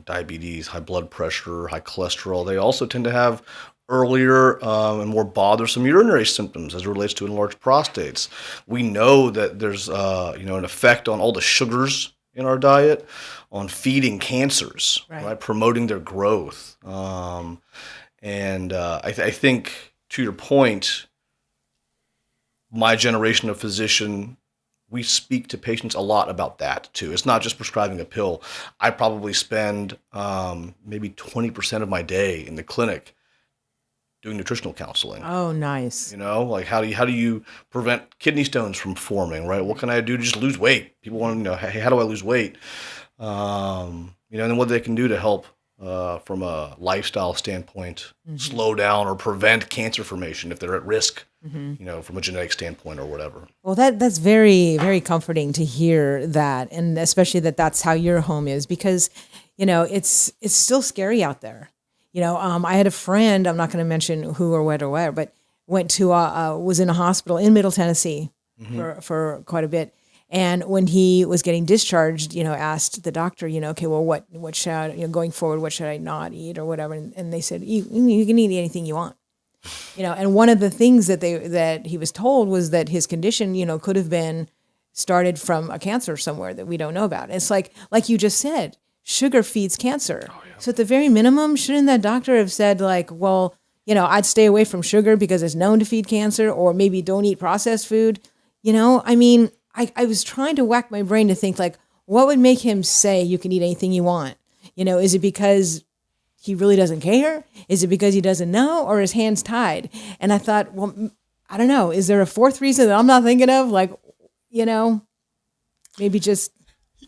diabetes, high blood pressure, high cholesterol, they also tend to have earlier and more bothersome urinary symptoms as it relates to enlarged prostates. We know that there's an effect on all the sugars in our diet on feeding cancers, right? Promoting their growth. I think, to your point, my generation of physician, we speak to patients a lot about that too. It's not just prescribing a pill. I probably spend maybe 20% of my day in the clinic doing nutritional counseling. Oh, nice. You know, like how do you prevent kidney stones from forming, right? What can I do to just lose weight? People want to know, hey, how do I lose weight? You know, and then what they can do to help from a lifestyle standpoint, slow down or prevent cancer formation if they're at risk, you know, from a genetic standpoint or whatever. Well, that's very, very comforting to hear that, and especially that's how your home is, because, you know, it's still scary out there. You know, I had a friend, I'm not going to mention who or what or where, but was in a hospital in Middle Tennessee for quite a bit. And when he was getting discharged, you know, asked the doctor, you know, okay, well, what should I, you know, going forward, what should I not eat or whatever? And they said, you can eat anything you want. You know, and one of the things that he was told was that his condition, you know, could have been started from a cancer somewhere that we don't know about. It's like you just said, sugar feeds cancer. Oh, yeah. So at the very minimum, shouldn't that doctor have said, like, well, you know, I'd stay away from sugar because it's known to feed cancer, or maybe don't eat processed food. You know, I mean, I was trying to whack my brain to think, like, what would make him say you can eat anything you want? You know, is it because he really doesn't care? Is it because he doesn't know, or his hands tied? And I thought, well, I don't know. Is there a fourth reason that I'm not thinking of? Like, you know, maybe just.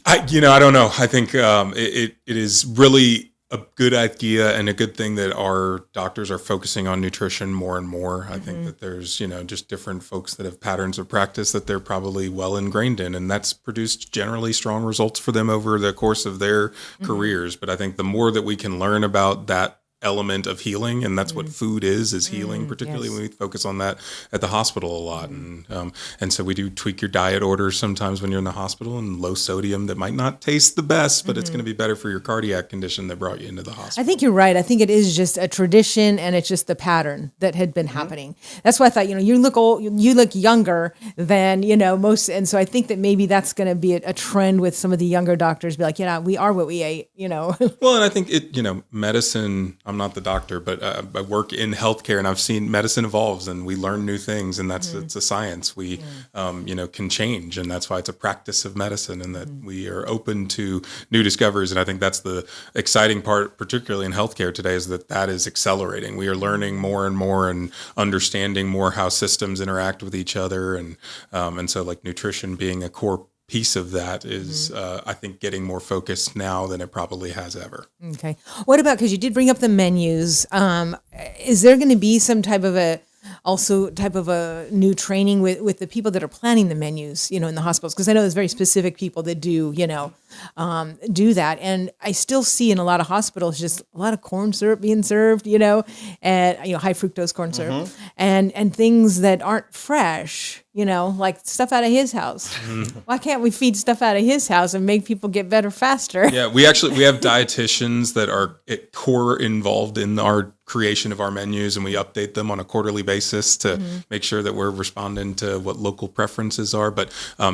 I don't know. I think it is really a good idea and a good thing that our doctors are focusing on nutrition more and more. I think that there's, you know, just different folks that have patterns of practice that they're probably well ingrained in, and that's produced generally strong results for them over the course of their careers. But I think the more that we can learn about that element of healing, and that's what food is healing, particularly when we focus on that at the hospital a lot. And so we do tweak your diet orders sometimes when you're in the hospital, and low sodium that might not taste the best, but it's going to be better for your cardiac condition that brought you into the hospital. I think you're right. I think it is just a tradition, and it's just the pattern that had been happening. That's why I thought, you know, you look old, you look younger than, you know, most. And so I think that maybe that's going to be a trend with some of the younger doctors, be like, you know, we are what we ate, you know. Well, and I think you know, medicine, I'm not the doctor, but I work in healthcare, and I've seen medicine evolves, and we learn new things, and it's a science. We, you know, can change, and that's why it's a practice of medicine, and that we are open to new discoveries. And I think that's the exciting part, particularly in healthcare today, is that is accelerating. We are learning more and more and understanding more how systems interact with each other, and so like nutrition being a core piece of that is, I think, getting more focused now than it probably has ever. Okay. What about, because you did bring up the menus, is there going to be some type of a new training with the people that are planning the menus, you know, in the hospitals? Because I know there's very specific people that do, you know, do that. And I still see in a lot of hospitals just a lot of corn syrup being served, you know, and, you know, high fructose corn syrup and things that aren't fresh, you know, like stuff out of his house. Why can't we feed stuff out of his house and make people get better faster? Yeah, we have dietitians that are at core involved in our creation of our menus, and we update them on a quarterly basis to make sure that we're responding to what local preferences are. But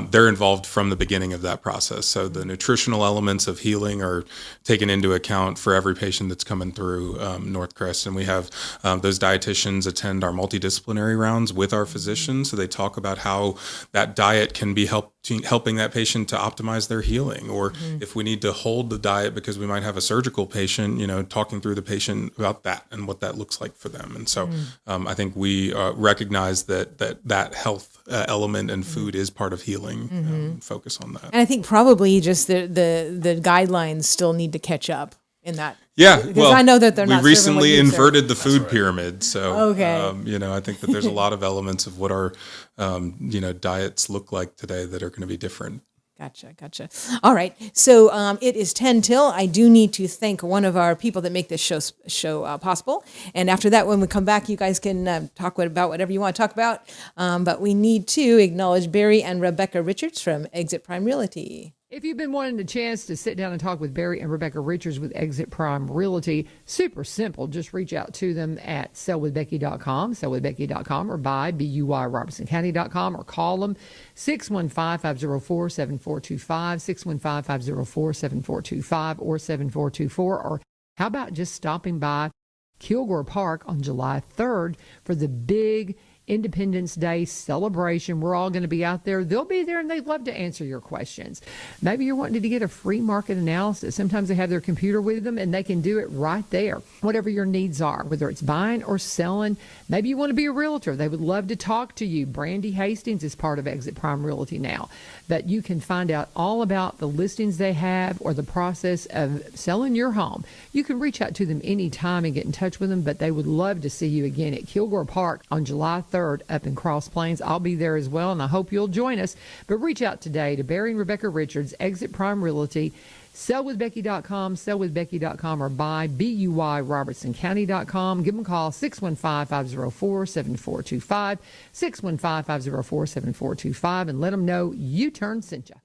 they're involved from the beginning of that process. So the nutritional elements of healing are taken into account for every patient that's coming through Northcrest. And we have those dietitians attend our multidisciplinary rounds with our physicians. So they talk about how that diet can be helping that patient to optimize their healing. Or if we need to hold the diet because we might have a surgical patient, you know, talking through the patient about that and what that looks like for them. And so I think we recognize that health element and food is part of healing. Focus on that. And I think probably just the guidelines still need to catch up in that. Yeah, because I know that they're not. We recently inverted the food pyramid, so okay. You know, I think that there's a lot of elements of what our you know, diets look like today that are going to be different. Gotcha. All right. So it is 10 till. I do need to thank one of our people that make this show possible. And after that, when we come back, you guys can talk about whatever you want to talk about. But we need to acknowledge Barry and Rebecca Richards from Exit Prime Realty. If you've been wanting a chance to sit down and talk with Barry and Rebecca Richards with Exit Prime Realty, super simple. Just reach out to them at sellwithbecky.com, or by BUYRobertsonCounty.com, or call them 615-504-7425, 615-504-7425, or 7424. Or how about just stopping by Kilgore Park on July 3rd for the big Independence Day celebration. We're all going to be out there. They'll be there, and they'd love to answer your questions. Maybe you're wanting to get a free market analysis. Sometimes they have their computer with them, and they can do it right there. Whatever your needs are, whether it's buying or selling. Maybe you want to be a realtor. They would love to talk to you. Brandy Hastings is part of Exit Prime Realty now. But you can find out all about the listings they have or the process of selling your home. You can reach out to them anytime and get in touch with them, but they would love to see you again at Kilgore Park on July 3rd up in Cross Plains. I'll be there as well, and I hope you'll join us. But reach out today to Barry and Rebecca Richards, Exit Prime Realty, sellwithbecky.com, sellwithbecky.com, or buy, BUY, robertsoncounty.com. Give them a call, 615-504-7425, 615-504-7425, and let them know U-Turn sent you.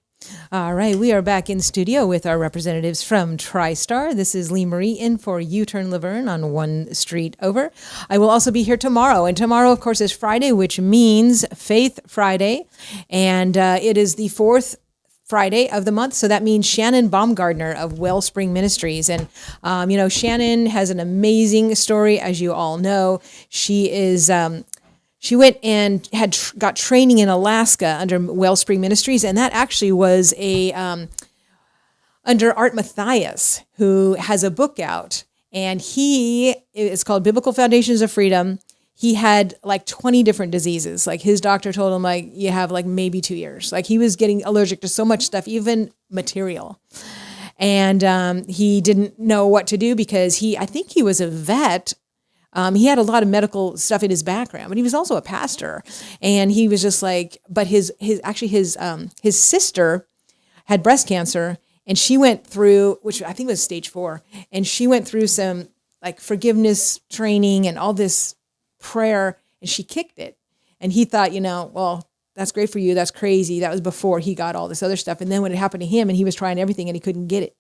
All right, we are back in studio with our representatives from TriStar. This is Lee Marie in for U-Turn Laverne on 1 Street Over. I will also be here tomorrow, and tomorrow, of course, is Friday, which means Faith Friday, and it is the 4th Friday of the month. So that means Shannon Baumgardner of Wellspring Ministries. And, Shannon has an amazing story, as you all know. She is, she went and got training in Alaska under Wellspring Ministries. And that actually was under Art Mathias, who has a book out. And it's called Biblical Foundations of Freedom. He had like 20 different diseases. Like his doctor told him, like, you have like maybe 2 years. Like he was getting allergic to so much stuff, even material. And he didn't know what to do because I think he was a vet. He had a lot of medical stuff in his background, but he was also a pastor. And he was just like, but his sister had breast cancer, and she went through, which I think was stage 4, and she went through some like forgiveness training and all this prayer, and she kicked it. And he thought, well, that's great for you. That's crazy. That was before he got all this other stuff. And then when it happened to him and he was trying everything and he couldn't get it,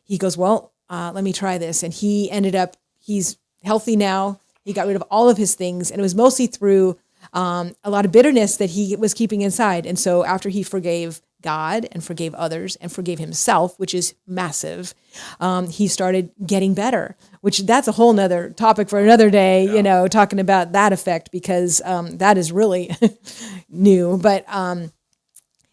he goes, well, let me try this. And he ended up, he's healthy now. He got rid of all of his things. And it was mostly through a lot of bitterness that he was keeping inside. And so after he forgave God and forgave others and forgave himself, which is massive, he started getting better, which that's a whole nother topic for another day, talking about that effect, because that is really new. But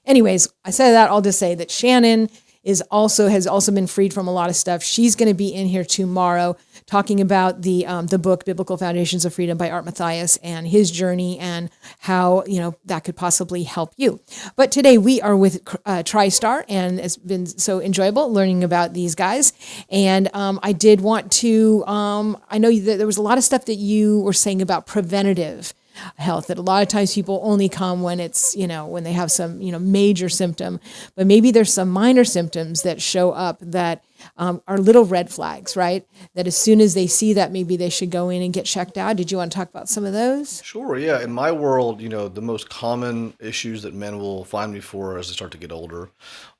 anyways, I said that all to say that Shannon has also been freed from a lot of stuff. She's going to be in here tomorrow talking about the book Biblical Foundations of Freedom by Art Mathias and his journey and how that could possibly help you. But today we are with TriStar, and it's been so enjoyable learning about these guys. And I did want to I know that there was a lot of stuff that you were saying about preventative health, that a lot of times people only come when it's, when they have some, major symptom, but maybe there's some minor symptoms that show up that are little red flags, right? That as soon as they see that, maybe they should go in and get checked out. Did you want to talk about some of those? Sure, yeah. In my world, the most common issues that men will find me for as they start to get older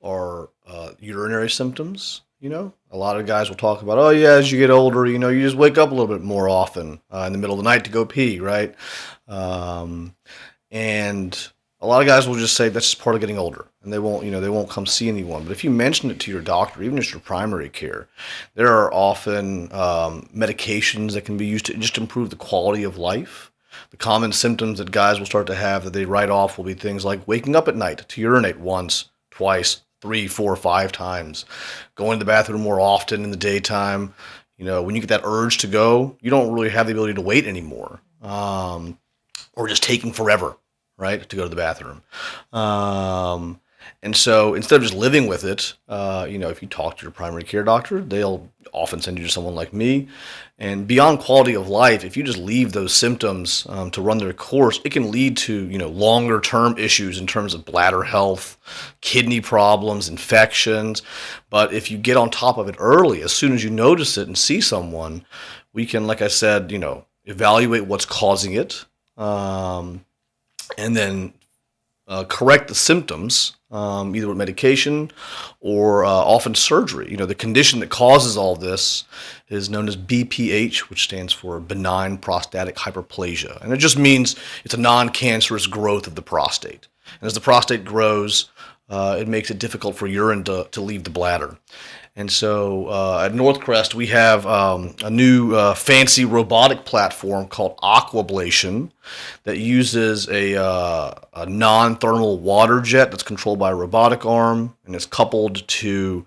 are urinary symptoms. A lot of guys will talk about, oh yeah, as you get older, you just wake up a little bit more often in the middle of the night to go pee, right? And a lot of guys will just say that's just part of getting older, and they won't come see anyone. But if you mention it to your doctor, even as your primary care, there are often medications that can be used to just improve the quality of life. The common symptoms that guys will start to have that they write off will be things like waking up at night to urinate once, twice, 3, 4, 5 times, going to the bathroom more often in the daytime. When you get that urge to go, you don't really have the ability to wait anymore, or just taking forever, right, to go to the bathroom. And so instead of just living with it, if you talk to your primary care doctor, they'll often send you to someone like me. And beyond quality of life, if you just leave those symptoms to run their course, it can lead to, longer term issues in terms of bladder health, kidney problems, infections. But if you get on top of it early, as soon as you notice it and see someone, we can, like I said, evaluate what's causing it, and then correct the symptoms, either with medication or often surgery. The condition that causes all this is known as BPH, which stands for benign prostatic hyperplasia. And it just means it's a non-cancerous growth of the prostate. And as the prostate grows, it makes it difficult for urine to leave the bladder. And so at Northcrest, we have a new fancy robotic platform called Aquablation that uses a non-thermal water jet that's controlled by a robotic arm, and it's coupled to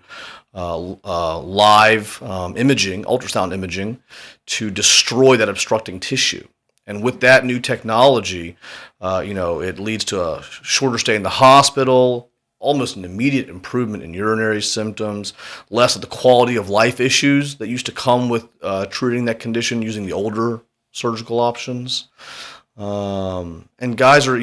live imaging, ultrasound imaging, to destroy that obstructing tissue. And with that new technology, it leads to a shorter stay in the hospital, almost an immediate improvement in urinary symptoms, less of the quality of life issues that used to come with treating that condition using the older surgical options. And guys are,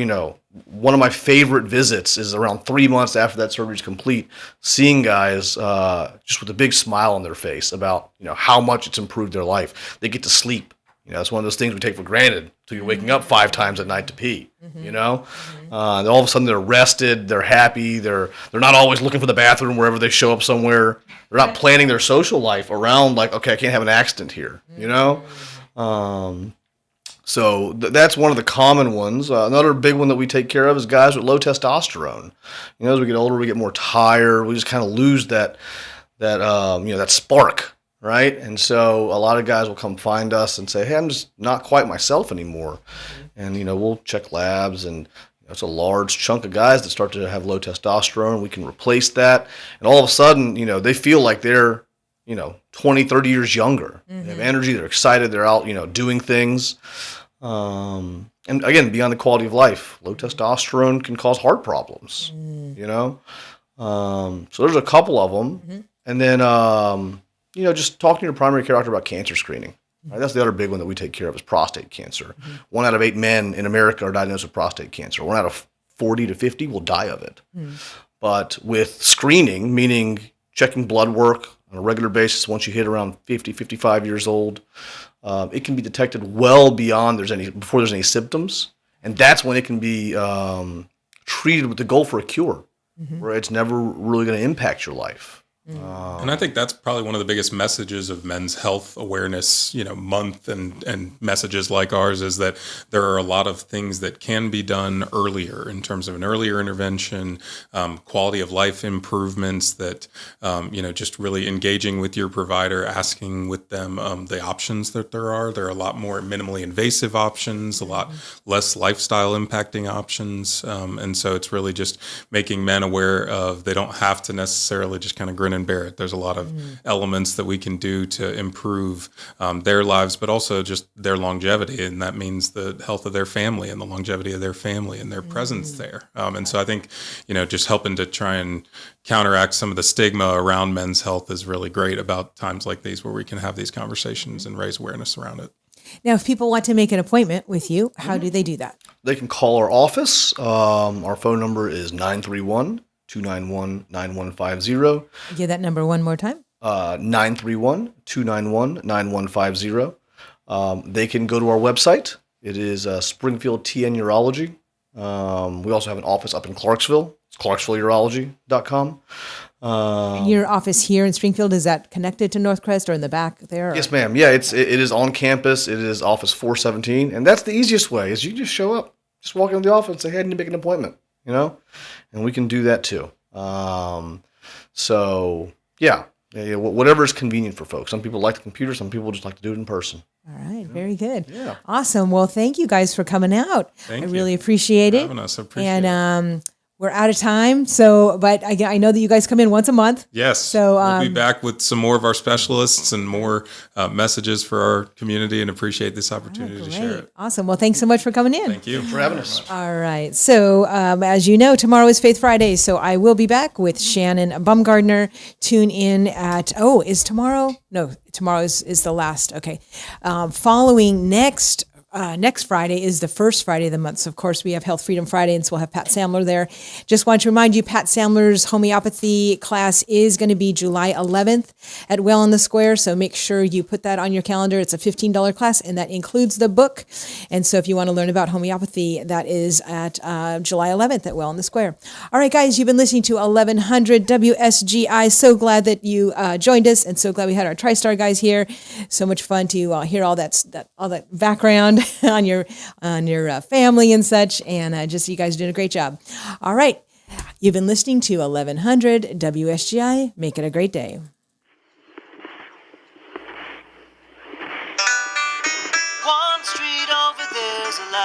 one of my favorite visits is around 3 months after that surgery is complete, seeing guys just with a big smile on their face about, how much it's improved their life. They get to sleep. It's one of those things we take for granted until you're waking up 5 times at night to pee, And all of a sudden they're rested, they're happy, they're not always looking for the bathroom wherever they show up somewhere. They're not planning their social life around like, okay, I can't have an accident here, So that's one of the common ones. Another big one that we take care of is guys with low testosterone. As we get older, we get more tired. We just kind of lose that spark, right? And so a lot of guys will come find us and say, hey, I'm just not quite myself anymore. And, we'll check labs, and it's a large chunk of guys that start to have low testosterone. We can replace that. And all of a sudden, they feel like they're, 20, 30 years younger. They have energy. They're excited. They're out, doing things. And again, beyond the quality of life, low testosterone can cause heart problems, So there's a couple of them. And then, just talking to your primary care doctor about cancer screening. Right? That's the other big one that we take care of is prostate cancer. 1 out of 8 men in America are diagnosed with prostate cancer. 1 out of 40 to 50 will die of it. But with screening, meaning checking blood work on a regular basis, once you hit around 50, 55 years old, it can be detected well beyond before there's any symptoms. And that's when it can be treated with the goal for a cure, where it's never really going to impact your life. And I think that's probably one of the biggest messages of Men's Health Awareness, Month and messages like ours is that there are a lot of things that can be done earlier in terms of an earlier intervention, quality of life improvements that, just really engaging with your provider, asking with them the options that there are. There are a lot more minimally invasive options, a lot less lifestyle impacting options. And so it's really just making men aware of they don't have to necessarily just kind of grin and bear it. There's a lot of elements that we can do to improve their lives, but also just their longevity. And that means the health of their family and the longevity of their family and their presence there. And so I think, just helping to try and counteract some of the stigma around men's health is really great about times like these where we can have these conversations and raise awareness around it. Now, if people want to make an appointment with you, how do they do that? They can call our office. Our phone number is 931-291-9150. Give that number one more time. 931-291-9150. They can go to our website. It is Springfield TN Urology. We also have an office up in Clarksville. It's ClarksvilleUrology.com. Your office here in Springfield, is that connected to Northcrest or in the back there? Or? Yes, ma'am. Yeah, it is on campus. It is office 417. And that's the easiest way is you just show up. Just walk into the office and say, hey, I need to make an appointment, and we can do that too. Whatever is convenient for folks. Some people like the computer. Some people just like to do it in person. All right. Very good. Yeah. Awesome. Well, thank you guys for coming out. Thank you. Really appreciate it. Having us. I appreciate it. And we're out of time. But I know that you guys come in once a month. Yes. So we'll be back with some more of our specialists and more messages for our community, and appreciate this opportunity to share it. Awesome. Well, thanhanks so much for coming in. Thank you For having us. All right. So, as you know, tomorrow is Faith Friday. So I will be back with Shannon Bumgardner. Tune in at, is tomorrow? No, tomorrow is the last. Okay. Following next Friday is the first Friday of the month. So, of course, we have Health Freedom Friday, and so we'll have Pat Samler there. Just want to remind you, Pat Samler's homeopathy class is going to be July 11th at Well in the Square. So make sure you put that on your calendar. It's a $15 class, and that includes the book. And so if you want to learn about homeopathy, that is at July 11th at Well in the Square. All right, guys, you've been listening to 1100 WSGI. So glad that you joined us, and so glad we had our TriStar guys here. So much fun to hear all that background on your family and such, and just you guys did a great job. All right, You've been listening to 1100 WSGI. Make it a great day.